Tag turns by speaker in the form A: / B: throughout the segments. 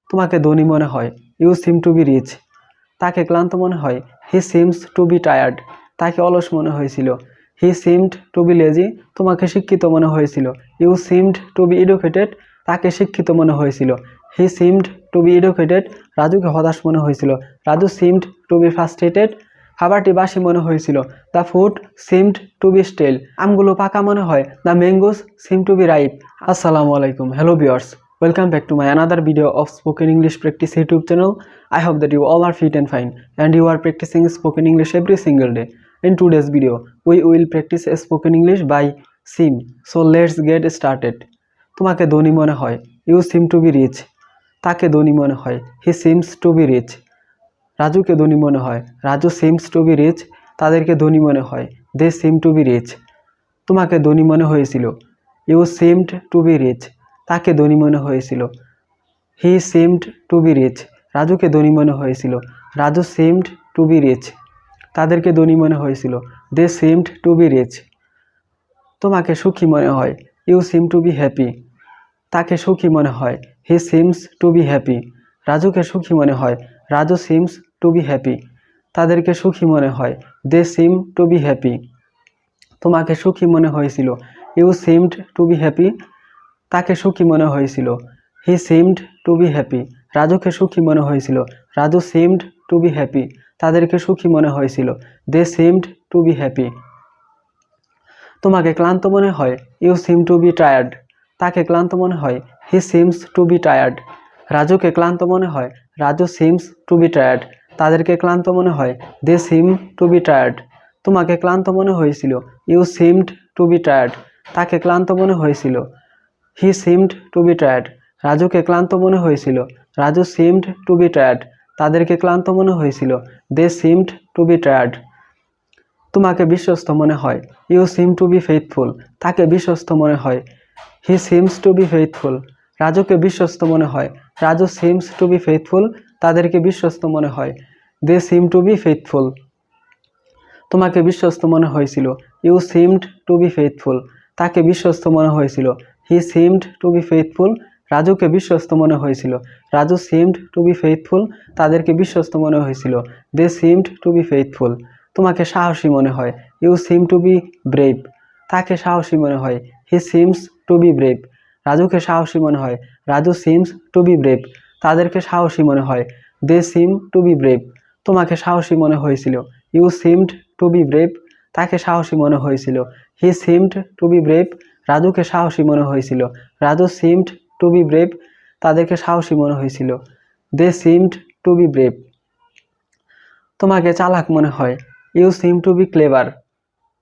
A: তোমাকে ধনী মনে হয়, you seem to be rich. তাকে ক্লান্ত মনে হয়, he seems to be tired. তাকে অলস মনে হয়েছিল, he seemed to be lazy. তোমাকে শিক্ষিত মনে হয়েছিল, you seemed to be educated. তাকে শিক্ষিত মনে হয়েছিল, he seemed to be educated. রাজুকে হতাশ মনে হয়েছিল, Raju seemed to be frustrated. খাবারটি বাসি মনে হয়েছিল, the food seemed to be stale. আমগুলো পাকা মনে হয়, the mangoes seem to be ripe. আসসালামু আলাইকুম, hello viewers, welcome back to my another video of spoken English practice YouTube channel. I hope that you all are fit and fine and you are practicing spoken English every single day. In today's video we will practice spoken English by seem. So let's get started. তোমাকে ধনী মনে হয়, you seem to be rich. তাকে ধনী মনে হয়, he seems to be rich. রাজুকে ধনী মনে হয়, Raju seems to be rich. তাদেরকে ধনী মনে হয়, they seem to be rich. তোমাকে ধনী মনে হয়েছিল, you seemed to be rich. তাকে ধনী মনে হয়েছিল, he seemed to be rich. রাজুকে ধনী মনে হয়েছিল, Raju seemed to be rich. তাদেরকে ধনী মনে হয়েছিল, they seemed to be rich. তোমাকে সুখী মনে হয়, you seem to be happy. তাকে সুখী মনে হয়, he seems to be happy. রাজুকে সুখী মনে হয়, Raju seems to be happy. তাদেরকে সুখী মনে হয়, they seem to be happy. তোমাকে সুখী মনে হয়েছিল, you seemed to be happy. তাকে সুখী মনে হয়েছিল, he seemed to be happy. রাজুকে সুখী মনে হয়েছিল, Raju seemed to be happy. তাদেরকে সুখী মনে হয়েছিল, they seemed to be happy. তোমাকে ক্লান্ত মনে হয়, you seem to be tired. তাকে ক্লান্ত মনে হয়, he seems to be tired. রাজুকে ক্লান্ত মনে হয়, Raju seems to be tired. তাদেরকে ক্লান্ত মনে হয়, they seem to be tired. তোমাকে ক্লান্ত মনে হয়েছিল, you seemed to be tired. তাকে ক্লান্ত মনে হয়েছিল, he seemed to be tired. রাজুকে ক্লান্ত মনে হয়েছিল, Raju seemed to be tired. তাদেরকে ক্লান্ত মনে হয়েছিল, they seemed to be tired. তোমাকে বিশ্বস্ত মনে হয়, you seem to be faithful. তাকে বিশ্বস্ত মনে হয়, he seems to be faithful. রাজুকে বিশ্বস্ত মনে হয়, Raju seems to be faithful. তাদেরকে বিশ্বস্ত মনে হয়, they seem to be faithful. তোমাকে বিশ্বস্ত মনে হয়েছিল, you seemed to be faithful. তাকে বিশ্বস্ত মনে হয়েছিল, he seemed to be faithful. রাজুকে বিশ্বস্ত মনে হয়েছিল, Raju seemed to be faithful. তাদেরকে বিশ্বস্ত মনে হয়েছিল, they seemed to be faithful. তোমাকে সাহসী মনে হয়, you seem to be brave. তাকে সাহসী মনে হয়, he seems to be brave. রাজুকে সাহসী মনে হয়, Raju seems to be brave. তাদেরকে সাহসী মনে হয়, they seem to be brave. তোমাকে সাহসী মনে হয়েছিল, you seemed to be brave. তাকে সাহসী মনে হয়েছিল, he seemed to be brave. রাজুকে সাহসী মনে হয়েছিল, Raju seemed to be brave. তাদেরকে সাহসী মনে হয়েছিল, they seemed to be brave. তোমাকে চালাক মনে হয়, you seem to be clever.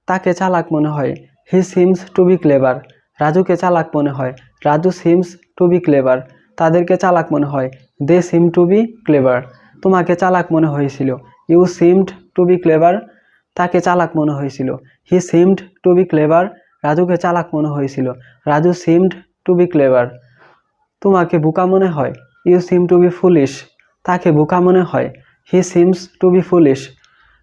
A: তাকে চালাক মনে হয়, he seems to be clever. রাজুকে চালাক মনে হয়, Raju seems to be clever. তাদেরকে চালাক মনে হয়, they seem to be clever. তোমাকে চালাক মনে হয়েছিল, you seemed to be clever. তাকে চালাক মনে হয়েছিল, he seemed to be clever. রাজুকে চালাক মনে হয়েছিল, Raju seemed to be clever. তোমাকে বোকা মনে হয়, you seem to be foolish. তাকে বোকা মনে হয়, he seems to be foolish.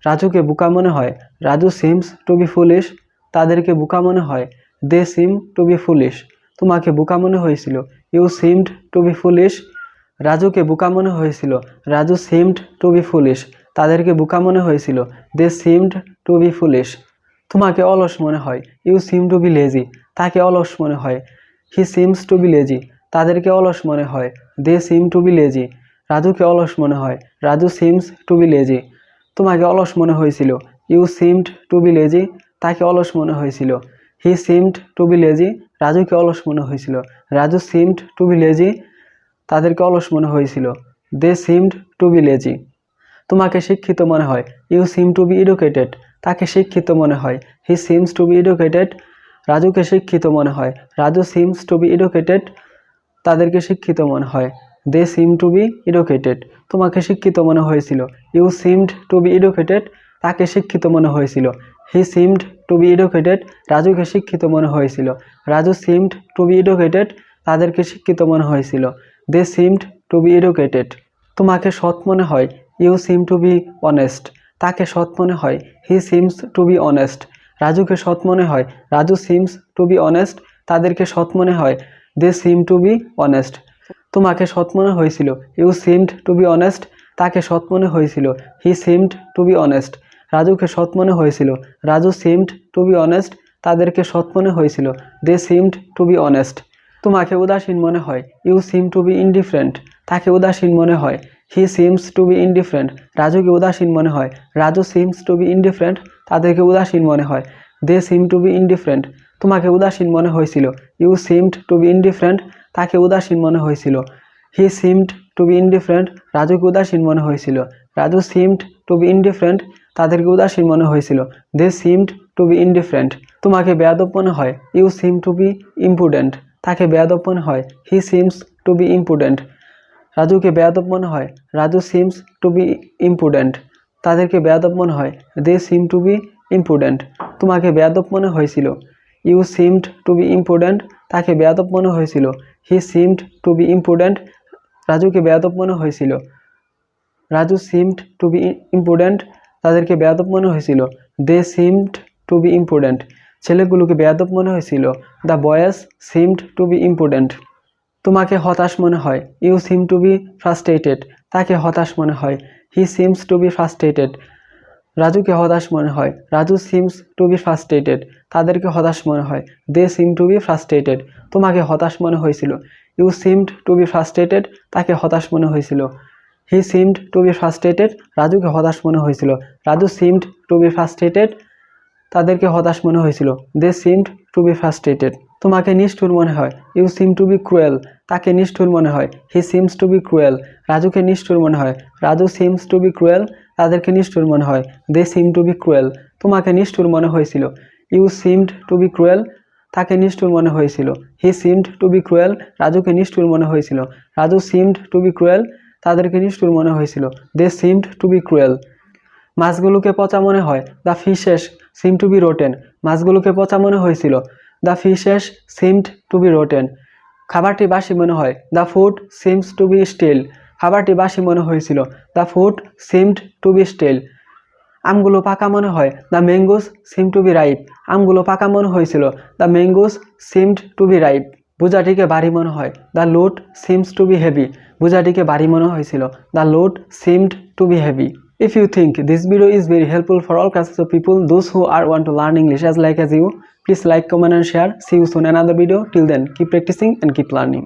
A: রাজুকে বোকা মনে হয়, Raju seems to be foolish. তাদেরকে বোকা মনে হয়, they seem to be foolish. তোমাকে বোকা মনে হয়েছিল, you seemed to be foolish. রাজুকে বোকা মনে হয়েছিল, Raju seemed to be foolish. তাদেরকে বোকা মনে হয়েছিল, they seemed to be foolish. তোমাকে অলস মনে হয়, you seem to be lazy. তাকে অলস মনে হয়, he seems to be lazy. তাদেরকে অলস মনে হয়, they seem to be lazy. রাজুকে অলস মনে হয়, Raju seems to be lazy. তোমাকে অলস মনে হয়েছিল, you seemed to be lazy. তাকে অলস মনে হয়েছিল, he seemed to be lazy. রাজুকে অলস মনে হয়েছিল, Raju seemed to be lazy. তাদেরকে অলস মনে হয়েছিল, they seemed to be lazy. তোমাকে শিক্ষিত মনে হয়, you seem to be educated. তাকে শিক্ষিত মনে হয়, he seems to be educated. রাজুকে শিক্ষিত মনে হয়, Raju seems to be educated. তাদেরকে শিক্ষিত মনে হয়, they seem to be educated. তোমাকে শিক্ষিত মনে হয়েছিল, you seemed to be educated. তাকে শিক্ষিত মনে হয়েছিল, he seemed to be educated. রাজুকে শিক্ষিত মনে হয়েছিল, Raju seemed to be educated. তাদেরকে শিক্ষিত মনে হয়েছিল, they seemed to be educated. তোমাকে সৎ মনে হয়, you seem to be honest. তাকে সৎ মনে হয়, he seems to be honest. রাজুকে সৎ মনে হয়, Raju seems to be honest. তাদেরকে সৎ মনে হয়, they seem to be honest. তোমাকে সৎ মনে হয়েছিল। You seemed to be honest. তাকে সৎ মনে হয়েছিল। He seemed to be honest. রাজুকে সৎ মনে হয়েছিল। Raju seemed to be honest. তাদেরকে সৎ মনে হয়েছিল। They seemed to be honest. তোমাকে উদাসীন মনে হয়। You seem to be indifferent. তাকে উদাসীন মনে হয়। He seems to be indifferent. রাজুকে উদাসীন মনে হয়। Raju seems to be indifferent. তাদেরকে উদাসীন মনে হয়। They seem to be indifferent. তোমাকে উদাসীন মনে হয়েছিল। You seemed to be indifferent. তাকে উদাসীন মনে হয়েছিল। He seemed to be indifferent. রাজুকে উদাসীন মনে হয়েছিল। Raju seemed to be indifferent. তাদেরকে উদাসীন মনে হয়েছিল। They seemed to be indifferent. তোমাকে বেয়াদব মনে হয়। You seem to be impudent. তাকে বেয়াদব মনে হয়। He seems to be impudent. রাজুকে বেয়াদব মনে হয়। Raju seems to be impudent. তাদেরকে বেয়াদব মনে হয়। They seem to be impudent. তোমাকে বেয়াদব মনে হয়েছিল। You seemed to be impudent. তাকে বেয়াদব মনে হয়েছিল। He seemed to be impudent. রাজুকে বেয়াদব মনে হয়েছিল। Raju seemed to be impudent. তাদেরকে বেয়াদব মনে হয়েছিল। They seemed to be impudent. ছেলেগুলোকে বেয়াদব মনে হয়েছিল। The boys seemed to be impudent. তোমাকে হতাশ মনে হয়। You seem to be frustrated. তাকে হতাশ মনে হয়। He seems to be frustrated. রাজুকে হতাশ মনে হয়। Raju seems to be frustrated. তাদেরকে হতাশ মনে হয়। They seem to be frustrated. তোমাকে হতাশ মনে হয়েছিল। You seemed to be frustrated. তাকে হতাশ মনে হয়েছিল। He seemed to be frustrated. রাজুকে হতাশ মনে হয়েছিল। Raju seemed to be frustrated. তাদেরকে হতাশ মনে হয়েছিল। They seemed to be frustrated. তোমাকে নিষ্ঠুর মনে হয়। You seem to be cruel. তাকে নিষ্ঠুর মনে হয়। He seems to be cruel. রাজুকে নিষ্ঠুর মনে হয়। Raju seems to be cruel. তাদেরকে নিষ্ঠুর মনে হয়। They seem to be cruel. তোমাকে নিষ্ঠুর মনে হয়েছিল। You seemed to be cruel. তাকে নিষ্ঠুর মনে হয়েছিল। He seemed to be cruel. রাজুকে নিষ্ঠুর মনে হয়েছিল। Raju seemed to be cruel. তাদেরকে নিষ্ঠুর মনে হয়েছিল। They seemed to be cruel. মাছগুলোকে পচা মনে হয়। The fishes seem to be rotten. মাছগুলোকে পচা মনে হয়েছিল। The fishes seemed to be rotten. খাবারটি বাসি মনে হয়। The food seems to be stale. খাবারটি বাসি মনে হয়েছিল। The food seemed to be stale. আমগুলো পাকা মনে হয়। The mangoes seem to be ripe. আমগুলো পাকা মনে হয়েছিল। The mangoes seemed to be ripe. বোঝাটিকে ভারী মনে হয়। The load seems to be heavy. বোঝাটিকে ভারী মনে হয়েছিল। The load seemed to be heavy. If you think this video is very helpful for all classes of people, those who are want to learn English as you, please like, comment and share. See you soon in another video. Till then, keep practicing and keep learning.